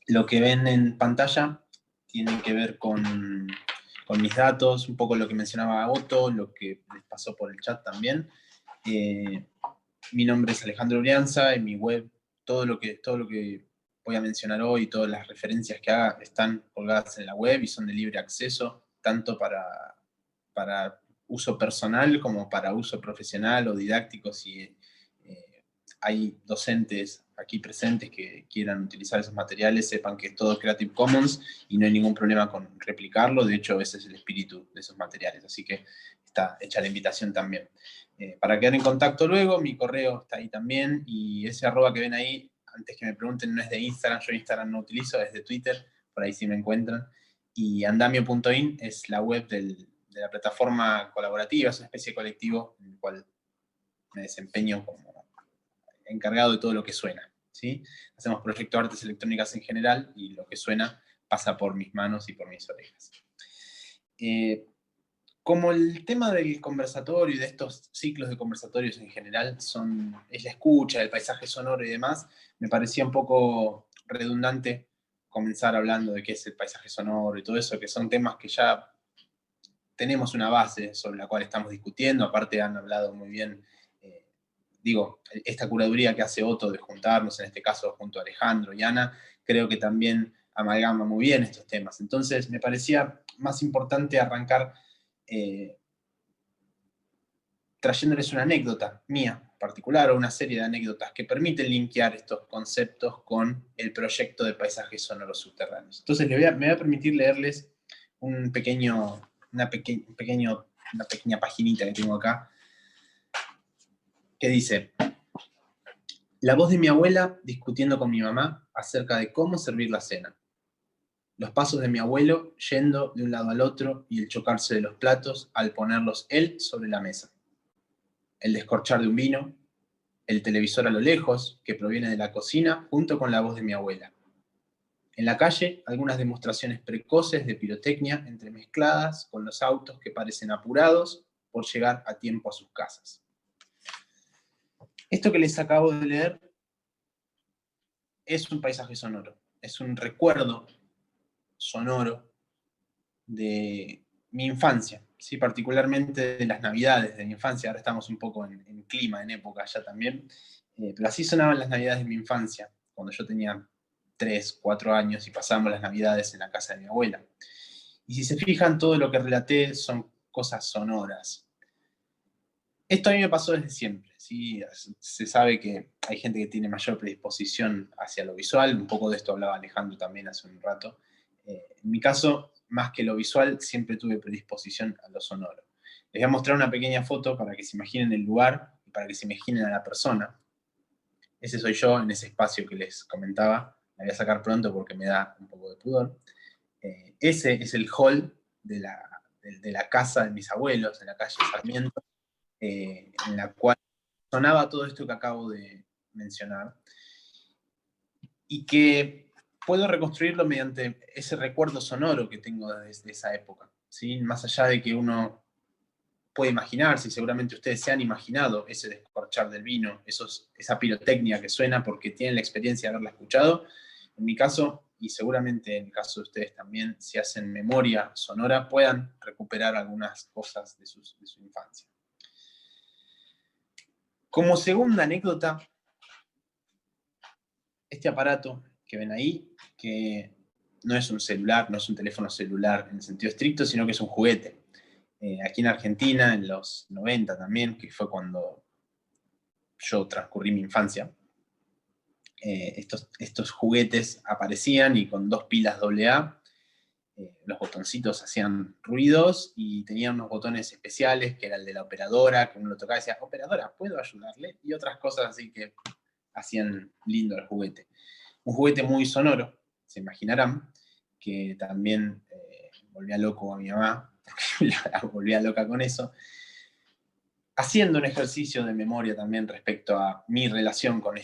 Lo que ven en pantalla tiene que ver con mis datos, un poco lo que mencionaba Otto, lo que les pasó por el chat también. Mi nombre es Alejandro Brianza, en mi web, todo lo que voy a mencionar hoy, todas las referencias que haga están colgadas en la web y son de libre acceso, tanto para uso personal como para uso profesional o didáctico, si hay docentes aquí presentes que quieran utilizar esos materiales, sepan que es todo Creative Commons y no hay ningún problema con replicarlo. De hecho, ese es el espíritu de esos materiales, así que está hecha la invitación también. Para quedar en contacto luego, mi correo está ahí también, y ese @ que ven ahí, antes que me pregunten, no es de Instagram, yo Instagram no utilizo, es de Twitter, por ahí sí me encuentran. Y andamio.in es la web de la plataforma colaborativa, es una especie de colectivo en el cual me desempeño como encargado de todo lo que suena, ¿sí? Hacemos proyectos de artes electrónicas en general y lo que suena pasa por mis manos y por mis orejas. Como el tema del conversatorio y de estos ciclos de conversatorios en general es la escucha, el paisaje sonoro y demás, me parecía un poco redundante comenzar hablando de qué es el paisaje sonoro y todo eso, que son temas que ya tenemos una base sobre la cual estamos discutiendo. Aparte han hablado muy bien, esta curaduría que hace Otto de juntarnos, en este caso junto a Alejandro y Ana, creo que también amalgama muy bien estos temas. Entonces me parecía más importante arrancar trayéndoles una anécdota mía particular, o una serie de anécdotas que permiten linkear estos conceptos con el proyecto de paisajes sonoros subterráneos. Entonces me voy a permitir leerles una pequeña paginita que tengo acá, que dice: la voz de mi abuela discutiendo con mi mamá acerca de cómo servir la cena. Los pasos de mi abuelo yendo de un lado al otro y el chocarse de los platos al ponerlos él sobre la mesa. El descorchar de un vino, el televisor a lo lejos, que proviene de la cocina, junto con la voz de mi abuela. En la calle, algunas demostraciones precoces de pirotecnia entremezcladas con los autos que parecen apurados por llegar a tiempo a sus casas. Esto que les acabo de leer es un paisaje sonoro, es un recuerdo sonoro de mi infancia, ¿sí? Particularmente de las navidades de mi infancia. Ahora estamos un poco en clima, en época ya también, pero así sonaban las navidades de mi infancia, cuando yo tenía 3, 4 años y pasábamos las navidades en la casa de mi abuela. Y si se fijan, todo lo que relaté son cosas sonoras. Esto a mí me pasó desde siempre, ¿sí? Se sabe que hay gente que tiene mayor predisposición hacia lo visual, un poco de esto hablaba Alejandro también hace un rato. En mi caso, más que lo visual, siempre tuve predisposición a lo sonoro. Les voy a mostrar una pequeña foto para que se imaginen el lugar y para que se imaginen a la persona. Ese soy yo en ese espacio que les comentaba. La voy a sacar pronto porque me da un poco de pudor. Ese es el hall de la casa de mis abuelos, en la calle Sarmiento, en la cual sonaba todo esto que acabo de mencionar, y que puedo reconstruirlo mediante ese recuerdo sonoro que tengo desde esa época, ¿sí? Más allá de que uno puede imaginarse, y seguramente ustedes se han imaginado ese descorchar del vino, esa pirotecnia que suena porque tienen la experiencia de haberla escuchado. En mi caso, y seguramente en el caso de ustedes también, si hacen memoria sonora, puedan recuperar algunas cosas de su infancia. Como segunda anécdota, este aparato que ven ahí, que no es un celular, no es un teléfono celular en el sentido estricto, sino que es un juguete. Aquí en Argentina, en los 90 también, que fue cuando yo transcurrí mi infancia, estos juguetes aparecían y con 2 pilas AA, los botoncitos hacían ruidos y tenían unos botones especiales, que era el de la operadora, que uno lo tocaba y decía: operadora, ¿puedo ayudarle? Y otras cosas así que hacían lindo el juguete. Un juguete muy sonoro, se imaginarán, que también volvía loco a mi mamá, porque la volvía loca con eso. Haciendo un ejercicio de memoria también respecto a mi relación con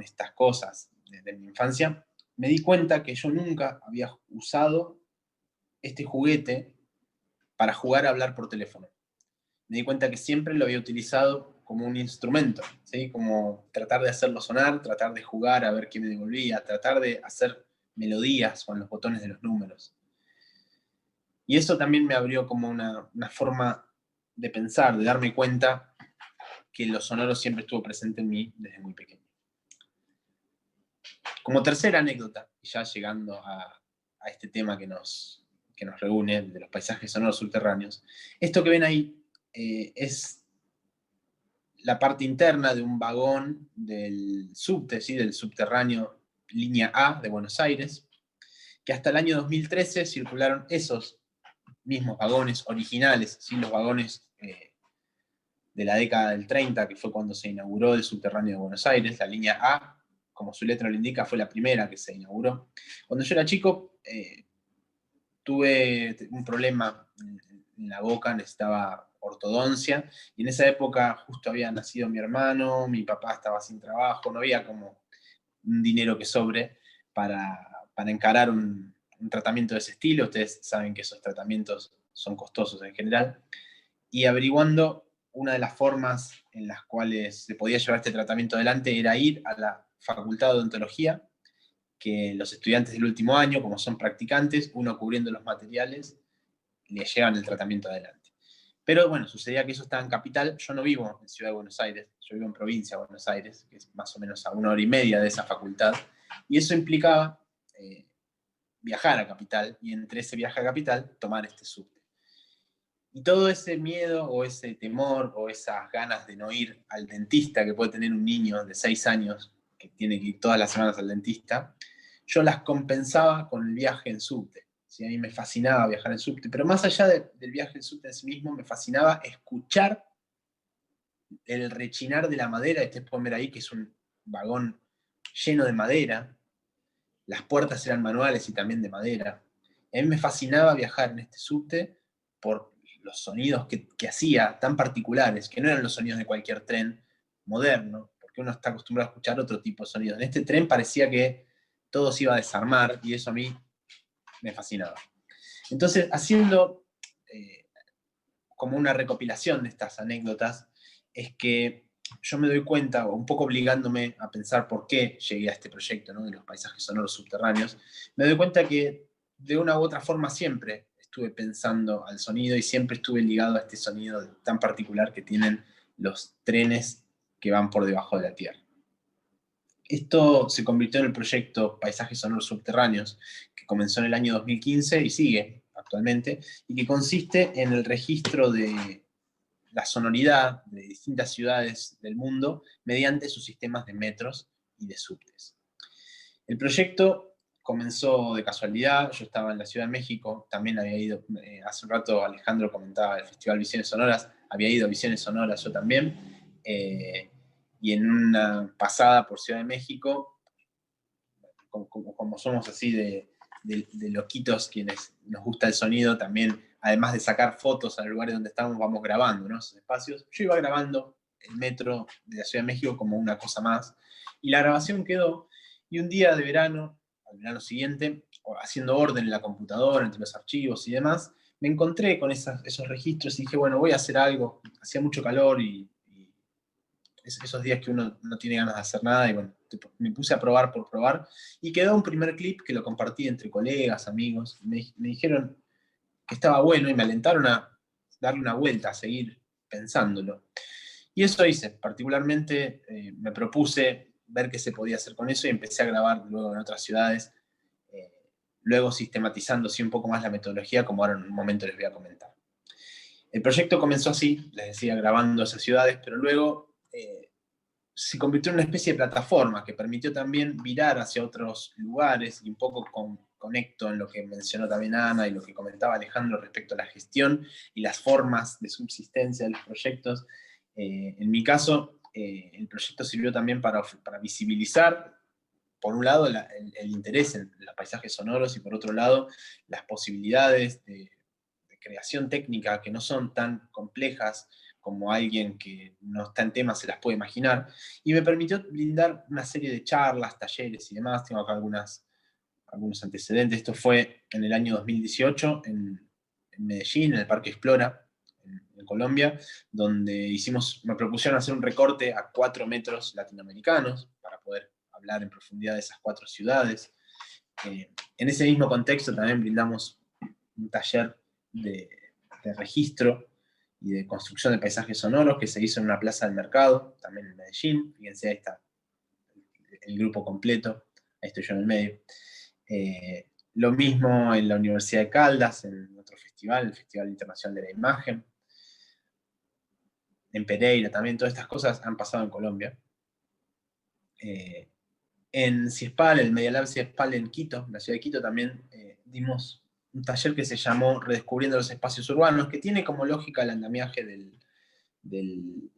estas cosas desde mi infancia, me di cuenta que yo nunca había usado este juguete para jugar a hablar por teléfono. Me di cuenta que siempre lo había utilizado como un instrumento, ¿sí? Como tratar de hacerlo sonar, tratar de jugar a ver qué me devolvía, tratar de hacer melodías con los botones de los números. Y eso también me abrió como una forma de pensar, de darme cuenta que lo sonoro siempre estuvo presente en mí desde muy pequeño. Como tercera anécdota, y ya llegando a este tema que nos reúne, de los paisajes sonoros subterráneos, esto que ven ahí es la parte interna de un vagón del subte, ¿sí? Del subterráneo línea A de Buenos Aires, que hasta el año 2013 circularon esos mismos vagones originales, ¿sí? Los vagones de la década del 30, que fue cuando se inauguró el subterráneo de Buenos Aires. La línea A, como su letra lo indica, fue la primera que se inauguró. Cuando yo era chico, tuve un problema en la boca, necesitaba ortodoncia, y en esa época justo había nacido mi hermano, mi papá estaba sin trabajo, no había como un dinero que sobre para encarar un tratamiento de ese estilo. Ustedes saben que esos tratamientos son costosos en general, y averiguando, una de las formas en las cuales se podía llevar este tratamiento adelante era ir a la Facultad de Odontología, que los estudiantes del último año, como son practicantes, uno cubriendo los materiales, le llevan el tratamiento adelante. Pero bueno, sucedía que eso estaba en capital. Yo no vivo en Ciudad de Buenos Aires, yo vivo en provincia de Buenos Aires, que es más o menos a 1 hora y media de esa facultad, y eso implicaba viajar a capital, y entre ese viaje a capital, tomar este subte. Y todo ese miedo o ese temor o esas ganas de no ir al dentista que puede tener un niño de 6 años que tiene que ir todas las semanas al dentista, yo las compensaba con el viaje en subte. ¿Sí? A mí me fascinaba viajar en subte, pero más allá del viaje en subte en sí mismo, me fascinaba escuchar el rechinar de la madera. Ustedes pueden ver ahí que es un vagón lleno de madera, las puertas eran manuales y también de madera. A mí me fascinaba viajar en este subte por los sonidos que hacía, tan particulares, que no eran los sonidos de cualquier tren moderno, porque uno está acostumbrado a escuchar otro tipo de sonidos. En este tren parecía que todo se iba a desarmar, y eso a mí me fascinaba. Entonces, haciendo como una recopilación de estas anécdotas, es que yo me doy cuenta, o un poco obligándome a pensar por qué llegué a este proyecto, ¿no? De los paisajes sonoros subterráneos, me doy cuenta que de una u otra forma siempre estuve pensando al sonido, y siempre estuve ligado a este sonido tan particular que tienen los trenes que van por debajo de la tierra. Esto se convirtió en el proyecto Paisajes Sonoros Subterráneos, que comenzó en el año 2015 y sigue actualmente, y que consiste en el registro de la sonoridad de distintas ciudades del mundo mediante sus sistemas de metros y de subtes. El proyecto comenzó de casualidad. Yo estaba en la Ciudad de México, también había ido, hace un rato Alejandro comentaba el Festival Visiones Sonoras, había ido a Visiones Sonoras yo también, y en una pasada por Ciudad de México, como somos así de loquitos quienes nos gusta el sonido, también, además de sacar fotos al lugar donde estamos, vamos grabando, ¿no? Esos espacios. Yo iba grabando el metro de la Ciudad de México como una cosa más, y la grabación quedó, y un día de verano, al verano siguiente, haciendo orden en la computadora, entre los archivos y demás, me encontré con esos registros y dije, bueno, voy a hacer algo. Hacía mucho calor y esos días que uno no tiene ganas de hacer nada, y bueno, me puse a probar por probar, y quedó un primer clip que lo compartí entre colegas, amigos, y me dijeron que estaba bueno y me alentaron a darle una vuelta, a seguir pensándolo. Y eso hice. Particularmente me propuse ver qué se podía hacer con eso, y empecé a grabar luego en otras ciudades, eh, luego sistematizando sí un poco más la metodología, como ahora en un momento les voy a comentar. El proyecto comenzó así, les decía, grabando esas ciudades, pero luego se convirtió en una especie de plataforma que permitió también virar hacia otros lugares, y un poco conecto en lo que mencionó también Ana y lo que comentaba Alejandro respecto a la gestión y las formas de subsistencia de los proyectos. En mi caso, el proyecto sirvió también para visibilizar, por un lado, el interés en los paisajes sonoros, y por otro lado, las posibilidades de creación técnica que no son tan complejas como alguien que no está en temas se las puede imaginar, y me permitió brindar una serie de charlas, talleres y demás. Tengo acá algunos antecedentes. Esto fue en el año 2018 en Medellín, en el Parque Explora, en Colombia, donde me propusieron hacer un recorte a 4 metros latinoamericanos para poder hablar en profundidad de esas 4 ciudades. En ese mismo contexto también brindamos un taller de registro y de construcción de paisajes sonoros que se hizo en una plaza del mercado, también en Medellín. Fíjense, ahí está el grupo completo, ahí estoy yo en el medio. Lo mismo en la Universidad de Caldas, en otro festival, el Festival Internacional de la Imagen. En Pereira también, todas estas cosas han pasado en Colombia. En CIESPAL, el Media Lab CIESPAL en Quito, en la ciudad de Quito, también dimos un taller que se llamó Redescubriendo los Espacios Urbanos, que tiene como lógica el andamiaje del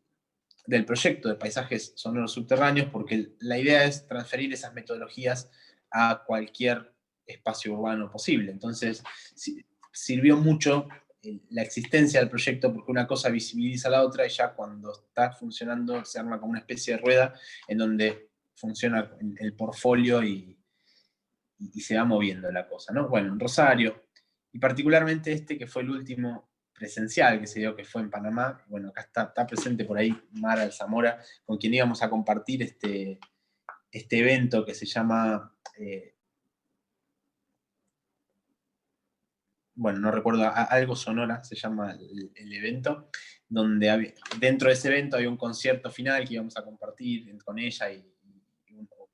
proyecto de paisajes sonoros subterráneos, porque la idea es transferir esas metodologías a cualquier espacio urbano posible. Entonces, sirvió mucho la existencia del proyecto, porque una cosa visibiliza a la otra, y ya cuando está funcionando se arma como una especie de rueda en donde funciona el portfolio y se va moviendo la cosa, ¿no? Bueno, en Rosario, y particularmente este que fue el último presencial que se dio, que fue en Panamá. Bueno, acá está presente por ahí Mara Alzamora, con quien íbamos a compartir este evento que se llama, bueno, no recuerdo, algo Sonora se llama el evento, donde dentro de ese evento había un concierto final que íbamos a compartir con ella y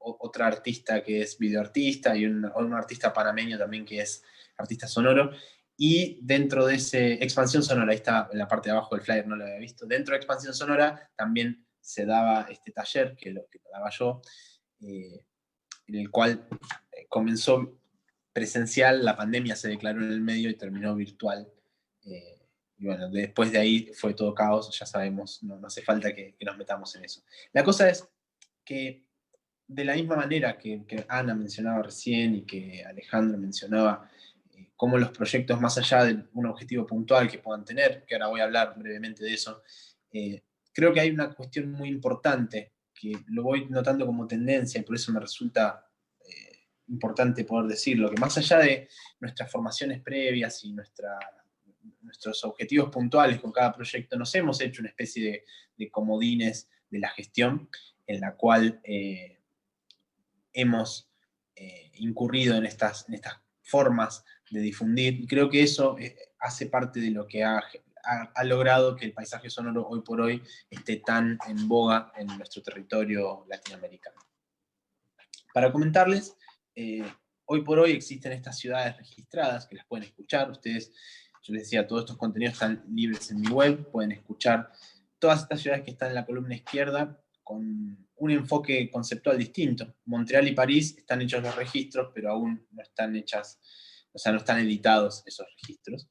otra artista que es videoartista y un artista panameño también que es artista sonoro. Y dentro de ese Expansión Sonora, ahí está en la parte de abajo del flyer, no lo había visto, dentro de Expansión Sonora también se daba este taller, que lo daba yo, en el cual comenzó presencial, la pandemia se declaró en el medio y terminó virtual. Y bueno, después de ahí fue todo caos, ya sabemos, no hace falta que nos metamos en eso. La cosa es que de la misma manera que Ana mencionaba recién y que Alejandro mencionaba, cómo los proyectos, más allá de un objetivo puntual que puedan tener, que ahora voy a hablar brevemente de eso, creo que hay una cuestión muy importante que lo voy notando como tendencia y por eso me resulta importante poder decirlo, que más allá de nuestras formaciones previas y nuestros objetivos puntuales con cada proyecto, nos hemos hecho una especie de comodines de la gestión en la cual hemos incurrido en estas formas de difundir, y creo que eso hace parte de lo que ha logrado que el paisaje sonoro hoy por hoy esté tan en boga en nuestro territorio latinoamericano. Para comentarles, hoy por hoy existen estas ciudades registradas que las pueden escuchar. Ustedes, yo les decía, todos estos contenidos están libres en mi web, pueden escuchar todas estas ciudades que están en la columna izquierda con un enfoque conceptual distinto. Montreal y París están hechos los registros, pero aún no están hechas, o sea, no están editados esos registros.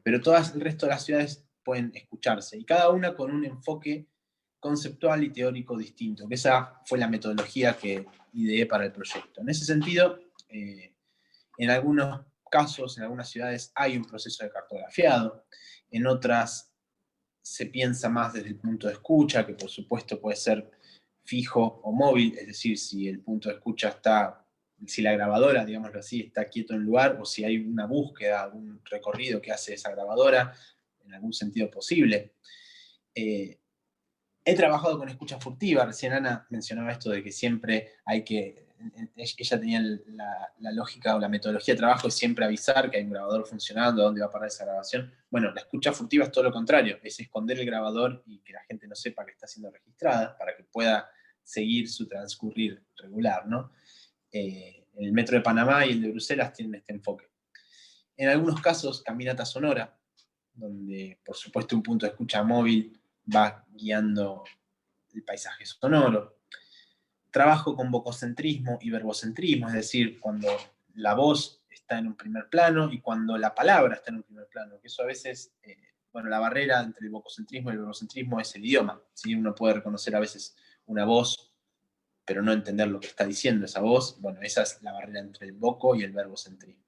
Pero todas el resto de las ciudades pueden escucharse, y cada una con un enfoque conceptual y teórico distinto, que esa fue la metodología que ideé para el proyecto. En ese sentido, en algunos casos, en algunas ciudades hay un proceso de cartografiado, en otras se piensa más desde el punto de escucha, que por supuesto puede ser fijo o móvil, es decir, si el punto de escucha está, si la grabadora, digámoslo así, está quieto en un lugar, o si hay una búsqueda, un recorrido que hace esa grabadora, en algún sentido posible. He trabajado con escucha furtiva, recién Ana mencionaba esto de que siempre hay que, ella tenía la lógica o la metodología de trabajo de siempre avisar que hay un grabador funcionando, dónde va a parar esa grabación. Bueno, la escucha furtiva es todo lo contrario, es esconder el grabador y que la gente no sepa que está siendo registrada para que pueda seguir su transcurrir regular, ¿no? El metro de Panamá y el de Bruselas tienen este enfoque. En algunos casos, caminata sonora, donde por supuesto un punto de escucha móvil va guiando el paisaje sonoro. Trabajo con vococentrismo y verbocentrismo, es decir, cuando la voz está en un primer plano y cuando la palabra está en un primer plano, que eso a veces, bueno, la barrera entre el vococentrismo y el verbocentrismo es el idioma, ¿sí? Uno puede reconocer a veces una voz, pero no entender lo que está diciendo esa voz. Bueno, esa es la barrera entre el voco y el verbocentrismo.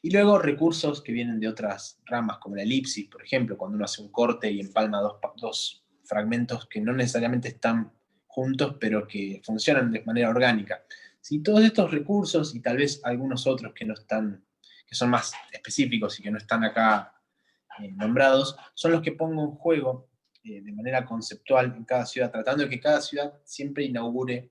Y luego recursos que vienen de otras ramas, como la elipsis, por ejemplo, cuando uno hace un corte y empalma dos fragmentos que no necesariamente están juntos, pero que funcionan de manera orgánica. ¿Sí? Todos estos recursos y tal vez algunos otros que no están, que son más específicos y que no están acá nombrados, son los que pongo en juego de manera conceptual en cada ciudad, tratando de que cada ciudad siempre inaugure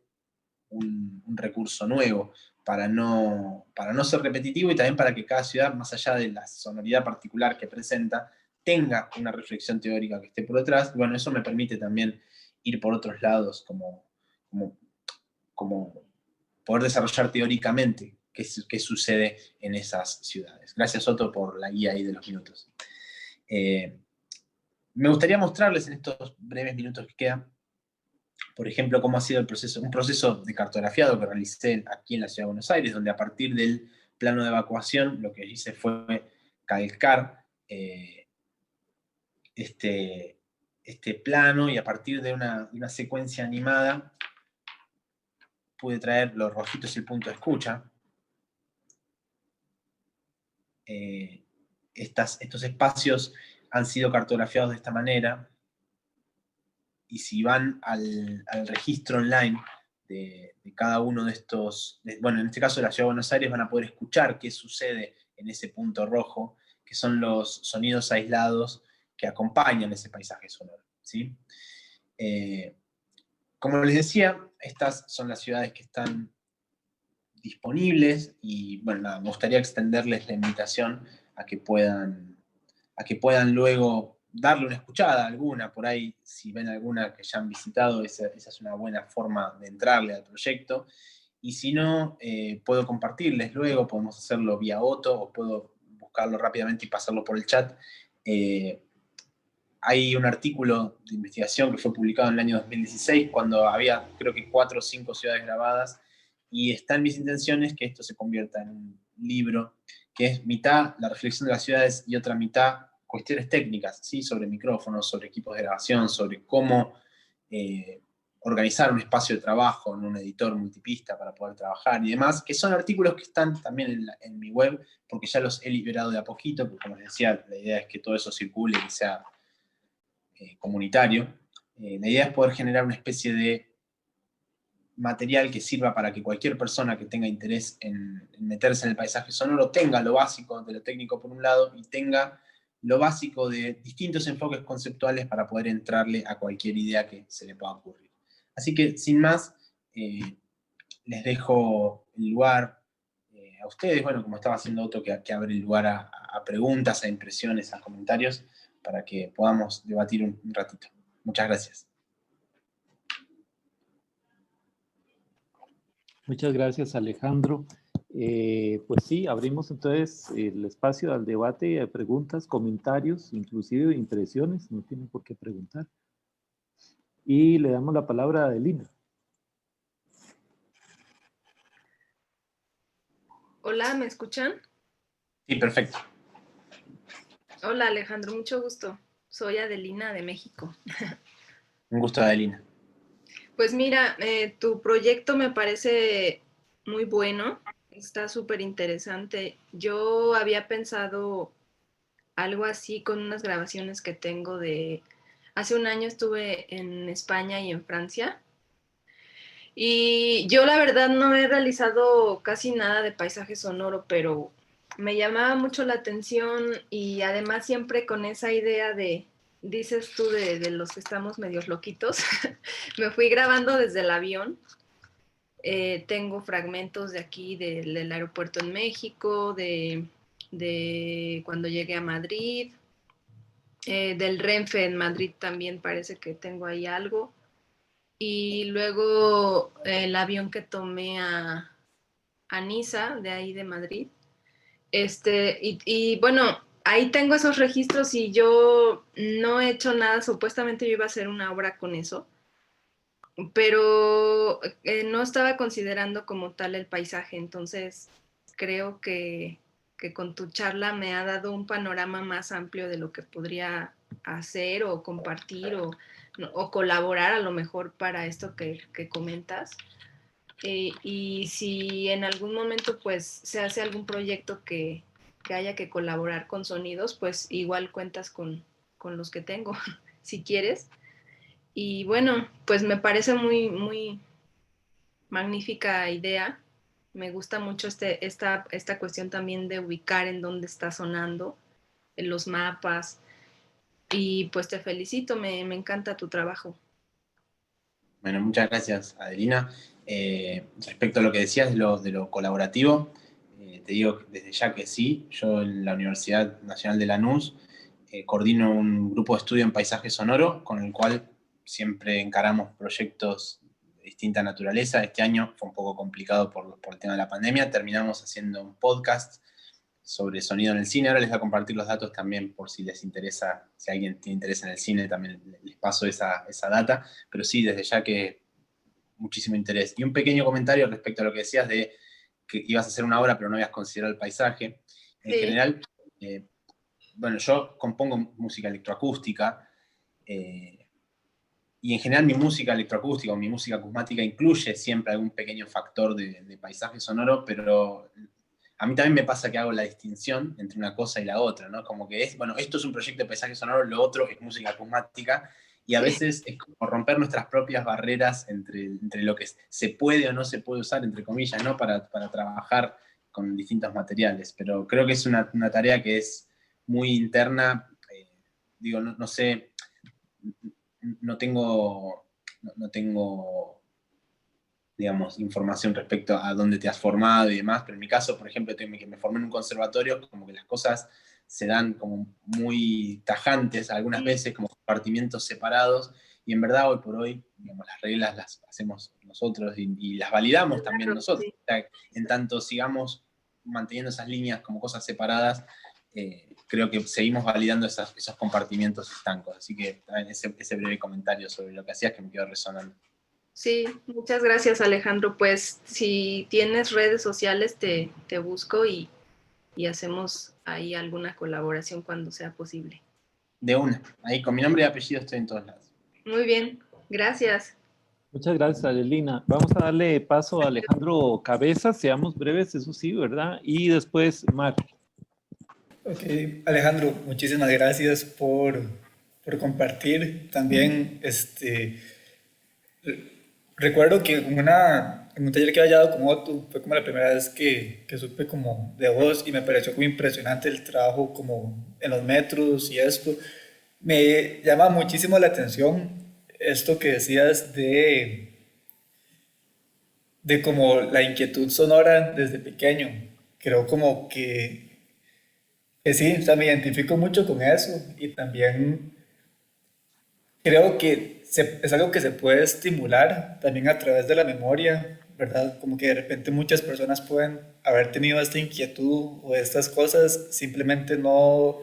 un recurso nuevo, para no ser repetitivo y también para que cada ciudad, más allá de la sonoridad particular que presenta, tenga una reflexión teórica que esté por detrás. Bueno, eso me permite también ir por otros lados, como poder desarrollar teóricamente qué sucede en esas ciudades. Gracias, Otto, por la guía ahí de los minutos. Me gustaría mostrarles en estos breves minutos que quedan, por ejemplo, cómo ha sido un proceso de cartografiado que realicé aquí en la Ciudad de Buenos Aires, donde a partir del plano de evacuación lo que hice fue calcar este plano, y a partir de una secuencia animada pude traer los rojitos y el punto de escucha. Estos espacios han sido cartografiados de esta manera, y si van al registro online de cada uno de estos, bueno, en este caso de la Ciudad de Buenos Aires, van a poder escuchar qué sucede en ese punto rojo, que son los sonidos aislados que acompañan ese paisaje sonoro, ¿sí? Como les decía, estas son las ciudades que están disponibles, y bueno, nada, me gustaría extenderles la invitación a que puedan luego darle una escuchada a alguna. Por ahí, si ven alguna que ya han visitado, esa es una buena forma de entrarle al proyecto. Y si no, puedo compartirles luego, podemos hacerlo vía Otto, o puedo buscarlo rápidamente y pasarlo por el chat. Hay un artículo de investigación que fue publicado en el año 2016, cuando había, creo que 4 o 5 ciudades grabadas, y están mis intenciones que esto se convierta en un libro, que es mitad la reflexión de las ciudades y otra mitad cuestiones técnicas, ¿sí? Sobre micrófonos, sobre equipos de grabación, sobre cómo organizar un espacio de trabajo en un editor multipista para poder trabajar y demás, que son artículos que están también en mi web, porque ya los he liberado de a poquito, porque como les decía, la idea es que todo eso circule y sea comunitario. La idea es poder generar una especie de material que sirva para que cualquier persona que tenga interés en meterse en el paisaje sonoro tenga lo básico de lo técnico por un lado, y tenga lo básico de distintos enfoques conceptuales para poder entrarle a cualquier idea que se le pueda ocurrir. Así que, sin más, les dejo el lugar a ustedes, bueno, como estaba haciendo Otto, que abre el lugar a preguntas, a impresiones, a comentarios, para que podamos debatir un ratito. Muchas gracias. Muchas gracias, Alejandro. Pues sí, abrimos entonces el espacio al debate, a preguntas, comentarios, inclusive impresiones, no tienen por qué preguntar. Y le damos la palabra a Adelina. Hola, ¿me escuchan? Sí, perfecto. Hola, Alejandro, mucho gusto. Soy Adelina de México. Un gusto, Adelina. Pues mira, tu proyecto me parece muy bueno, está súper interesante. Yo había pensado algo así con unas grabaciones que tengo de... Hace un año estuve en España y en Francia, y yo la verdad no he realizado casi nada de paisaje sonoro, pero me llamaba mucho la atención, y además siempre con esa idea de, dices tú, de los que estamos medios loquitos, me fui grabando desde el avión. Tengo fragmentos de aquí del aeropuerto en México, de cuando llegué a Madrid, del Renfe en Madrid también parece que tengo ahí algo. Y luego el avión que tomé a Niza, de ahí de Madrid. Y bueno, ahí tengo esos registros, y yo no he hecho nada, supuestamente yo iba a hacer una obra con eso, pero no estaba considerando como tal el paisaje. Entonces creo que con tu charla me ha dado un panorama más amplio de lo que podría hacer o compartir o colaborar a lo mejor para esto que comentas. Y si en algún momento pues se hace algún proyecto que haya que colaborar con sonidos, pues igual cuentas con los que tengo, si quieres. Y bueno, pues me parece muy, muy magnífica idea. Me gusta mucho esta cuestión también de ubicar en dónde está sonando. los mapas. Y pues te felicito, me encanta tu trabajo. Bueno, muchas gracias, Adelina. Respecto a lo que decías de lo colaborativo, te digo desde ya que sí. Yo en la Universidad Nacional de Lanús coordino un grupo de estudio en paisaje sonoro con el cual siempre encaramos proyectos de distinta naturaleza. Este año fue un poco complicado por el tema de la pandemia. Terminamos haciendo un podcast sobre sonido en el cine. Ahora les voy a compartir los datos también por si les interesa, si alguien tiene interés en el cine, también les paso esa data. Pero sí, desde ya que muchísimo interés. Y un pequeño comentario respecto a lo que decías de que ibas a hacer una obra pero no habías considerado el paisaje. En Sí. general, bueno, yo compongo música electroacústica, y en general mi música electroacústica o mi música acusmática incluye siempre algún pequeño factor de paisaje sonoro, pero a mí también me pasa que hago la distinción entre una cosa y la otra, ¿no? Como que es, bueno, esto es un proyecto de paisaje sonoro, lo otro es música acusmática, y a veces es como romper nuestras propias barreras entre lo que se puede o no se puede usar, entre comillas, ¿no? Para trabajar con distintos materiales. Pero creo que es una tarea que es muy interna. Digo, no sé, no tengo, digamos, información respecto a dónde te has formado y demás, pero en mi caso, por ejemplo, que me formé en un conservatorio, como que las cosas se dan como muy tajantes, algunas veces como compartimientos separados, y en verdad hoy por hoy, digamos, las reglas las hacemos nosotros y las validamos también nosotros. Sí. O sea, en tanto sigamos manteniendo esas líneas como cosas separadas, creo que seguimos validando esos compartimientos estancos. Así que ese breve comentario sobre lo que hacías que me quedó resonando. Sí, muchas gracias, Alejandro. Pues si tienes redes sociales, te busco y hacemos ahí alguna colaboración cuando sea posible. De una. Ahí con mi nombre y apellido estoy en todos lados. Muy bien, gracias. Muchas gracias, Adelina. Vamos a darle paso a Alejandro Cabezas, seamos breves, eso sí, ¿verdad? Y después Mar. Ok, Alejandro, muchísimas gracias por compartir. También, recuerdo que en un taller que había dado con Otto, fue como la primera vez que supe como de vos y me pareció muy impresionante el trabajo como en los metros y esto. Me llama muchísimo la atención esto que decías de como la inquietud sonora desde pequeño. Creo como que sí, o sea, me identifico mucho con eso y también creo que es algo que se puede estimular también a través de la memoria, ¿verdad? Como que de repente muchas personas pueden haber tenido esta inquietud o estas cosas, simplemente no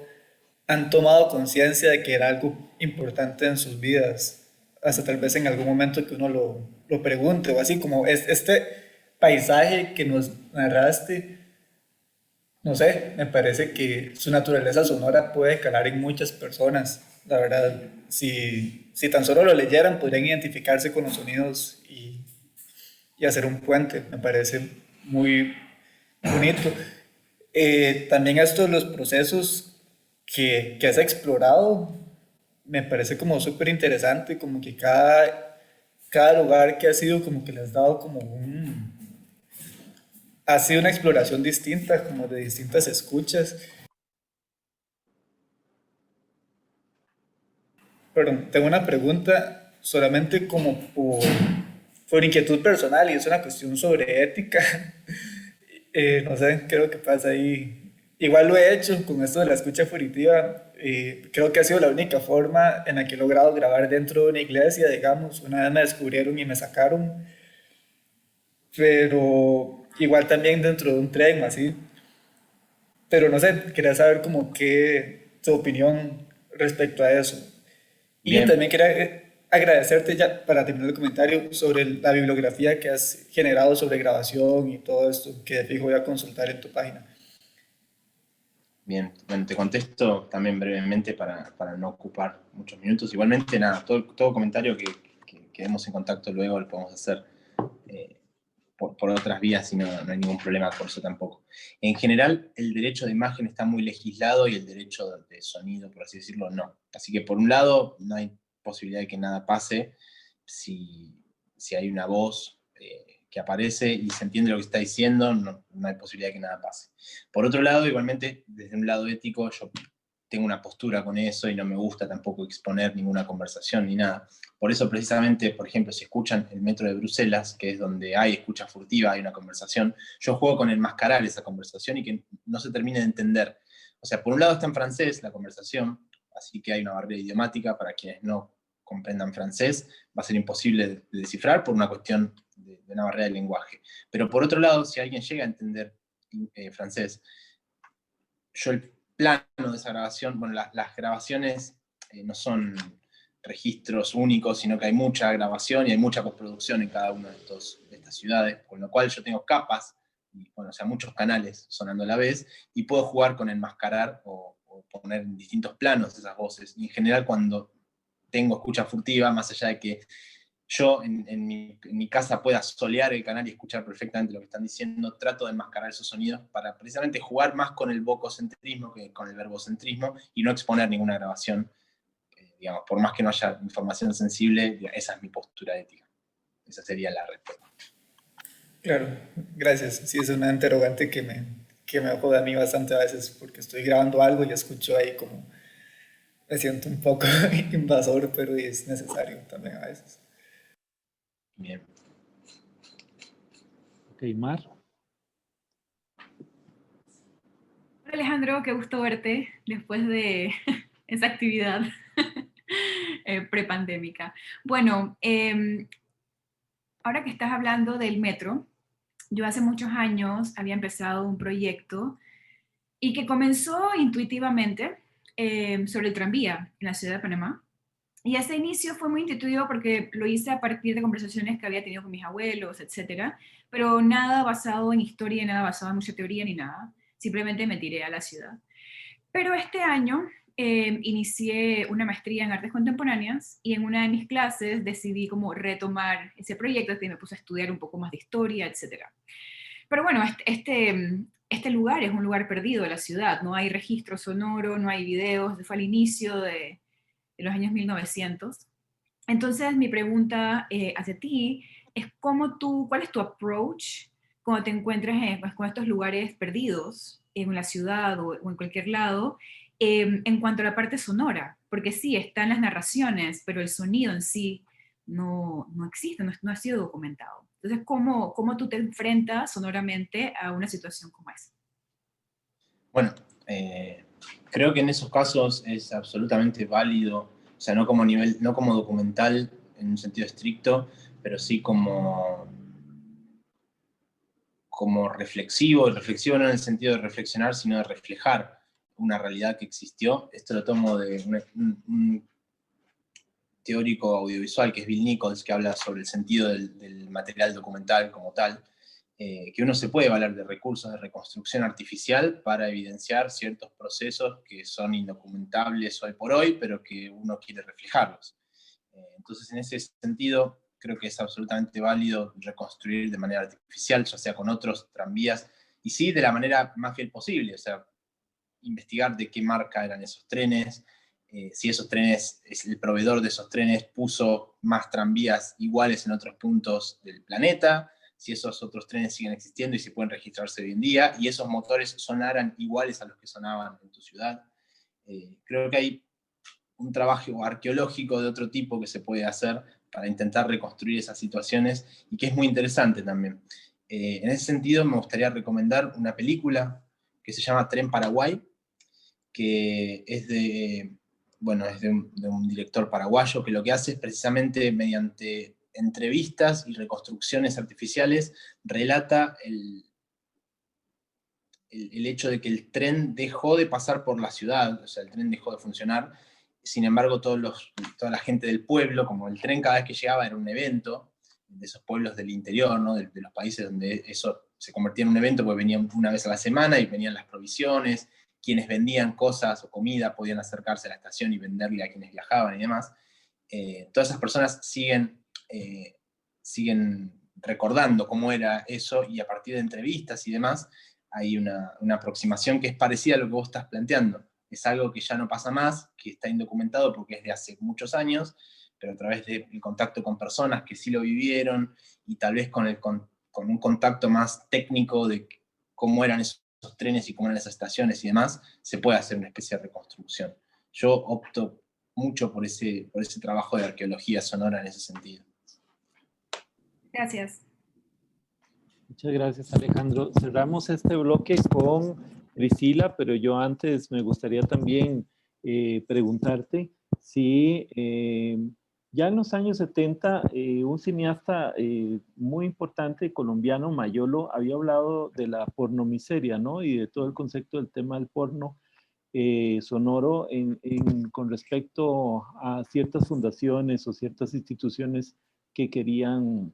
han tomado conciencia de que era algo importante en sus vidas, hasta tal vez en algún momento que uno lo pregunte o así, como este paisaje que nos narraste. No sé, me parece que su naturaleza sonora puede calar en muchas personas. La verdad, si tan solo lo leyeran, podrían identificarse con los sonidos y hacer un puente. Me parece muy bonito. También esto de los procesos que has explorado, me parece como súper interesante, como que cada lugar que has ido, como que le has dado como ha sido una exploración distinta, como de distintas escuchas. Perdón, tengo una pregunta solamente como por inquietud personal y es una cuestión sobre ética. No sé, creo que pasa ahí. Igual lo he hecho con esto de la escucha furitiva. Creo que ha sido la única forma en la que he logrado grabar dentro de una iglesia, digamos. Una vez me descubrieron y me sacaron, pero igual también dentro de un tren, así. Pero no sé, quería saber como qué tu opinión respecto a eso. Y Bien. también quería agradecerte ya para terminar el comentario sobre la bibliografía que has generado sobre grabación y todo esto, que de fijo voy a consultar en tu página. Bien, bueno, te contesto también brevemente para no ocupar muchos minutos. Igualmente, nada, todo comentario que quedemos en contacto luego lo podemos hacer por otras vías y no hay ningún problema por eso tampoco. En general, el derecho de imagen está muy legislado y el derecho de sonido, por así decirlo, no. Así que por un lado, no hay posibilidad de que nada pase si hay una voz que aparece y se entiende lo que está diciendo, no hay posibilidad de que nada pase. Por otro lado, igualmente, desde un lado ético, yo tengo una postura con eso y no me gusta tampoco exponer ninguna conversación ni nada. Por eso precisamente, por ejemplo, si escuchan el metro de Bruselas, que es donde hay escucha furtiva, hay una conversación, yo juego con enmascarar esa conversación y que no se termine de entender. O sea, por un lado está en francés la conversación, así que hay una barrera idiomática para quienes no comprendan francés, va a ser imposible de descifrar por una cuestión de una barrera de lenguaje. Pero por otro lado, si alguien llega a entender francés, yo el plano de esa grabación, bueno, las grabaciones no son registros únicos, sino que hay mucha grabación y hay mucha postproducción en cada una de estas ciudades, con lo cual yo tengo capas, y, bueno, o sea, muchos canales sonando a la vez, y puedo jugar con enmascarar o poner en distintos planos esas voces. Y en general cuando tengo escucha furtiva, más allá de que yo en mi casa pueda solear el canal y escuchar perfectamente lo que están diciendo, trato de enmascarar esos sonidos para precisamente jugar más con el vococentrismo que con el verbocentrismo y no exponer ninguna grabación. Digamos, por más que no haya información sensible, esa es mi postura ética. Esa sería la respuesta. Claro, gracias. Sí, es una interrogante que me jode a mí bastante a veces porque estoy grabando algo y escucho ahí como me siento un poco invasor, pero es necesario también a veces. Bien. Ok, Mar. Hola Alejandro, qué gusto verte después de esa actividad prepandémica. Bueno, ahora que estás hablando del metro, yo hace muchos años había empezado un proyecto y que comenzó intuitivamente sobre el tranvía en la ciudad de Panamá. Y ese inicio fue muy intuitivo porque lo hice a partir de conversaciones que había tenido con mis abuelos, etcétera, pero nada basado en historia, nada basado en mucha teoría ni nada. Simplemente me tiré a la ciudad. Pero este año inicié una maestría en artes contemporáneas y en una de mis clases decidí como retomar ese proyecto y me puse a estudiar un poco más de historia, etcétera. Pero bueno, este lugar es un lugar perdido de la ciudad, no hay registro sonoro, no hay videos, fue al inicio de los años 1900. Entonces mi pregunta hacia ti es cuál es tu approach cuando te encuentras pues, con estos lugares perdidos en la ciudad o en cualquier lado, en cuanto a la parte sonora, porque sí, están las narraciones, pero el sonido en sí no existe, no ha sido documentado. Entonces, ¿cómo tú te enfrentas sonoramente a una situación como esa? Bueno, creo que en esos casos es absolutamente válido, o sea, no como documental en un sentido estricto, pero sí como reflexivo, y reflexivo no en el sentido de reflexionar, sino de reflejar una realidad que existió. Esto lo tomo de un teórico audiovisual que es Bill Nichols, que habla sobre el sentido del material documental como tal, que uno se puede valer de recursos de reconstrucción artificial para evidenciar ciertos procesos que son indocumentables hoy por hoy, pero que uno quiere reflejarlos. Entonces, en ese sentido, creo que es absolutamente válido reconstruir de manera artificial, ya sea con otros tranvías, y sí de la manera más fiel posible, o sea, investigar de qué marca eran esos trenes, si esos trenes, el proveedor de esos trenes puso más tranvías iguales en otros puntos del planeta, si esos otros trenes siguen existiendo y si pueden registrarse hoy en día, y esos motores sonaran iguales a los que sonaban en tu ciudad. Creo que hay un trabajo arqueológico de otro tipo que se puede hacer para intentar reconstruir esas situaciones y que es muy interesante también. En ese sentido, me gustaría recomendar una película que se llama Tren Paraguay, que es de un director paraguayo que lo que hace es precisamente mediante entrevistas y reconstrucciones artificiales relata el hecho de que el tren dejó de pasar por la ciudad, o sea, el tren dejó de funcionar. Sin embargo, toda la gente del pueblo, como el tren cada vez que llegaba era un evento, de esos pueblos del interior, ¿no? de los países donde eso se convertía en un evento, porque venían una vez a la semana y venían las provisiones, quienes vendían cosas o comida podían acercarse a la estación y venderle a quienes viajaban y demás. Todas esas personas siguen recordando cómo era eso, y a partir de entrevistas y demás, hay una aproximación que es parecida a lo que vos estás planteando. Es algo que ya no pasa más, que está indocumentado porque es de hace muchos años, pero a través del contacto con personas que sí lo vivieron y tal vez con un contacto más técnico de cómo eran esos esos trenes y cómo eran esas estaciones y demás, se puede hacer una especie de reconstrucción. Yo opto mucho por ese trabajo de arqueología sonora en ese sentido. Gracias. Muchas gracias, Alejandro. Cerramos este bloque con Priscila, pero yo antes me gustaría también preguntarte si ya en los años 70 un cineasta muy importante colombiano, Mayolo, había hablado de la pornomiseria, ¿no? Y de todo el concepto del tema del porno sonoro con respecto a ciertas fundaciones o ciertas instituciones que querían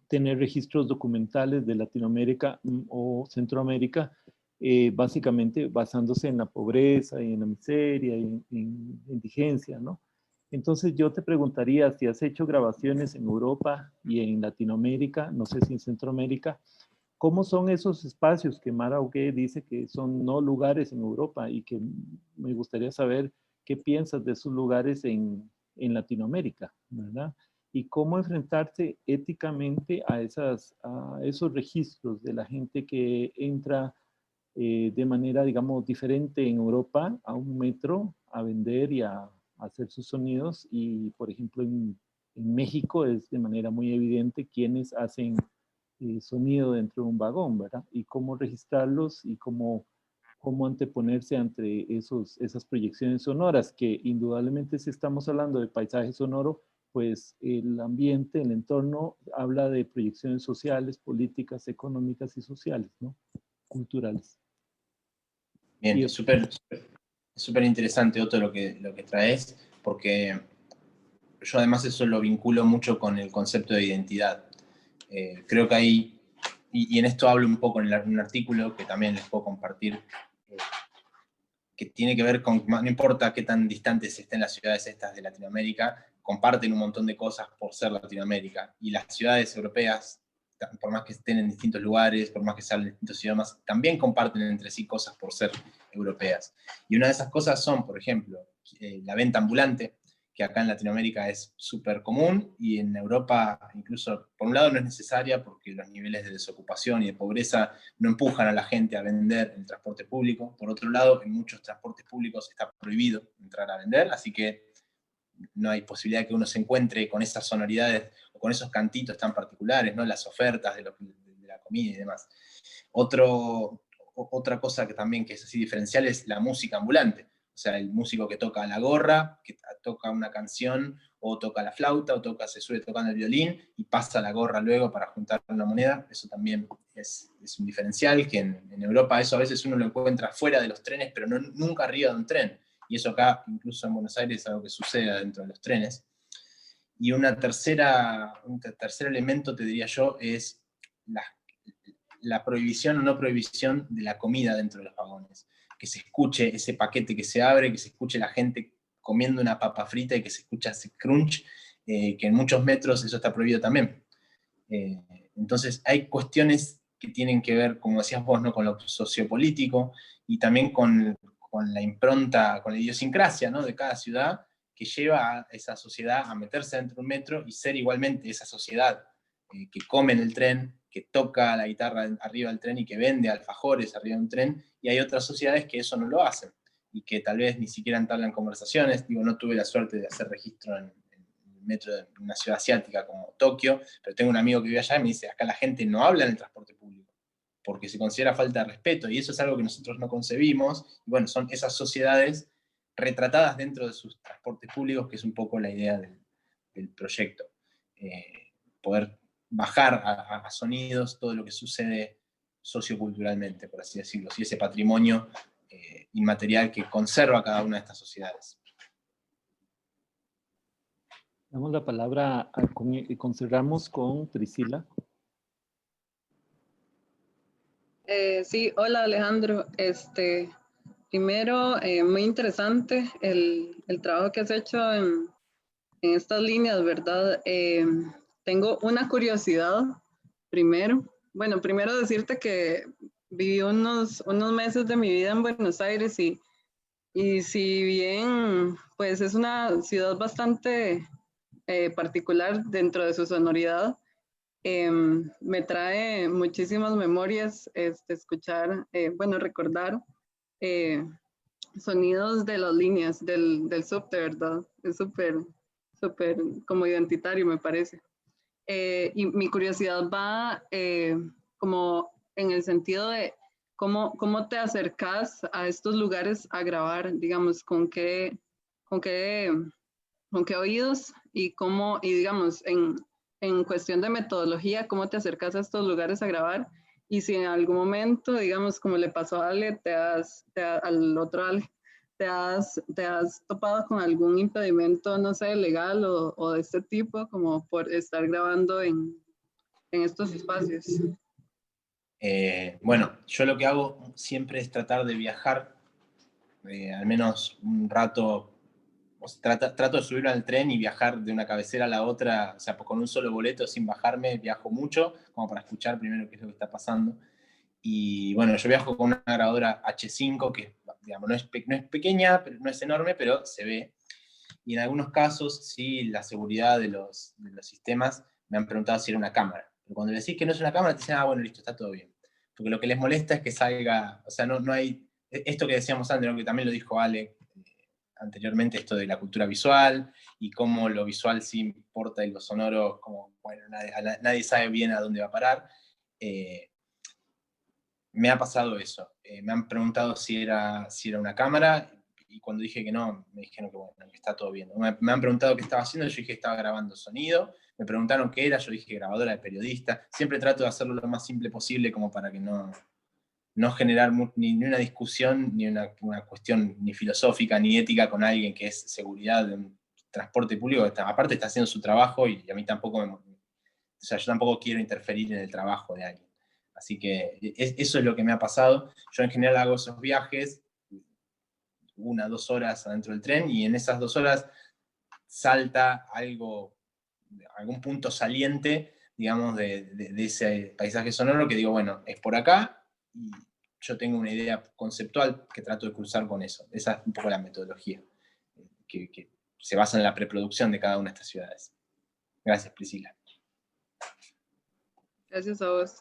tener registros documentales de Latinoamérica o Centroamérica, básicamente basándose en la pobreza y en la miseria y en indigencia, ¿no? Entonces yo te preguntaría si has hecho grabaciones en Europa y en Latinoamérica, no sé si en Centroamérica, ¿cómo son esos espacios que Mara Ogué dice que son no lugares en Europa y que me gustaría saber qué piensas de esos lugares en Latinoamérica, ¿verdad? Y cómo enfrentarse éticamente a esos registros de la gente que entra de manera, digamos, diferente en Europa a un metro a vender y a hacer sus sonidos. Y, por ejemplo, en México es de manera muy evidente quienes hacen sonido dentro de un vagón, ¿verdad? Y cómo registrarlos y cómo anteponerse ante esas proyecciones sonoras, que indudablemente si estamos hablando de paisaje sonoro, pues el ambiente, el entorno, habla de proyecciones sociales, políticas, económicas y sociales, ¿no? Culturales. Bien, es súper interesante, Otto, lo que traes, porque yo además eso lo vinculo mucho con el concepto de identidad. Creo que hay, y en esto hablo un poco en un artículo que también les puedo compartir, que tiene que ver con, no importa qué tan distantes estén las ciudades estas de Latinoamérica, comparten un montón de cosas por ser Latinoamérica. Y las ciudades europeas, por más que estén en distintos lugares, por más que sean distintos idiomas, también comparten entre sí cosas por ser europeas. Y una de esas cosas son, por ejemplo, la venta ambulante, que acá en Latinoamérica es súper común y en Europa incluso, por un lado, no es necesaria porque los niveles de desocupación y de pobreza no empujan a la gente a vender en el transporte público. Por otro lado, en muchos transportes públicos está prohibido entrar a vender, así que no hay posibilidad de que uno se encuentre con esas sonoridades o con esos cantitos tan particulares, ¿no? Las ofertas de la comida y demás. Otra cosa que también que es así diferencial es la música ambulante. O sea, el músico que toca la gorra, que toca una canción, o toca la flauta, o se sube tocando el violín, y pasa la gorra luego para juntar una moneda. Eso también es un diferencial, que en Europa eso a veces uno lo encuentra fuera de los trenes, pero nunca arriba de un tren. Y eso acá, incluso en Buenos Aires, es algo que sucede dentro de los trenes. Y un tercer elemento, te diría yo, es la prohibición o no prohibición de la comida dentro de los vagones. Que se escuche ese paquete que se abre, que se escuche la gente comiendo una papa frita y que se escucha ese crunch, que en muchos metros eso está prohibido también. Entonces hay cuestiones que tienen que ver, como decías vos, ¿no? Con lo sociopolítico y también con la impronta, con la idiosincrasia, ¿no? De cada ciudad, que lleva a esa sociedad a meterse dentro de un metro y ser igualmente esa sociedad que come en el tren, que toca la guitarra arriba del tren y que vende alfajores arriba de un tren, y hay otras sociedades que eso no lo hacen, y que tal vez ni siquiera entablan conversaciones. Digo, no tuve la suerte de hacer registro en el metro de una ciudad asiática como Tokio, pero tengo un amigo que vive allá y me dice, acá la gente no habla en el transporte público, porque se considera falta de respeto, y eso es algo que nosotros no concebimos, y bueno, son esas sociedades retratadas dentro de sus transportes públicos, que es un poco la idea del proyecto. Poder bajar a sonidos todo lo que sucede socioculturalmente, por así decirlo, y ese patrimonio inmaterial que conserva cada una de estas sociedades. Damos la palabra, cerramos con Priscila. Sí, hola Alejandro. Primero, muy interesante el trabajo que has hecho en estas líneas, ¿verdad? Tengo una curiosidad primero. Bueno, primero decirte que viví unos meses de mi vida en Buenos Aires y si bien pues es una ciudad bastante particular dentro de su sonoridad, Me trae muchísimas memorias escuchar, bueno, recordar sonidos de las líneas del subte, ¿verdad? Es súper, súper como identitario, me parece. Y mi curiosidad va como en el sentido de cómo te acercas a estos lugares a grabar, digamos, con qué oídos y y digamos, en cuestión de metodología, cómo te acercas a estos lugares a grabar y si en algún momento, digamos, como le pasó a Ale, al otro Ale, te has topado con algún impedimento, no sé, legal o de este tipo, como por estar grabando en estos espacios. Bueno, yo lo que hago siempre es tratar de viajar al menos un rato. O sea, trato de subirme al tren y viajar de una cabecera a la otra, o sea, con un solo boleto sin bajarme, viajo mucho, como para escuchar primero qué es lo que está pasando. Y bueno, yo viajo con una grabadora H5, que digamos, no es pequeña, pero no es enorme, pero se ve. Y en algunos casos, sí, la seguridad de los sistemas me han preguntado si era una cámara. Pero cuando le decís que no es una cámara, te dicen, ah, bueno, listo, está todo bien. Porque lo que les molesta es que salga, o sea, no hay, esto que decíamos antes, ¿no? Que también lo dijo Ale anteriormente, esto de la cultura visual y cómo lo visual sí importa y lo sonoro, como, bueno, nadie sabe bien a dónde va a parar. Me ha pasado eso. Me han preguntado si era una cámara y cuando dije que no, me dijeron que bueno, que está todo bien. Me han preguntado qué estaba haciendo, yo dije que estaba grabando sonido. Me preguntaron qué era, yo dije grabadora de periodista. Siempre trato de hacerlo lo más simple posible como para que no generar ni una discusión, ni una cuestión ni filosófica, ni ética con alguien que es seguridad de un transporte público, que aparte está haciendo su trabajo y a mí tampoco o sea, yo tampoco quiero interferir en el trabajo de alguien. Así que eso es lo que me ha pasado. Yo en general hago esos viajes, 1 o 2 horas adentro del tren, y en esas 2 horas salta algún punto saliente, digamos, de ese paisaje sonoro que digo, bueno, es por acá, y yo tengo una idea conceptual que trato de cruzar con eso. Esa es un poco la metodología, que se basa en la preproducción de cada una de estas ciudades. Gracias, Priscila. Gracias a vos.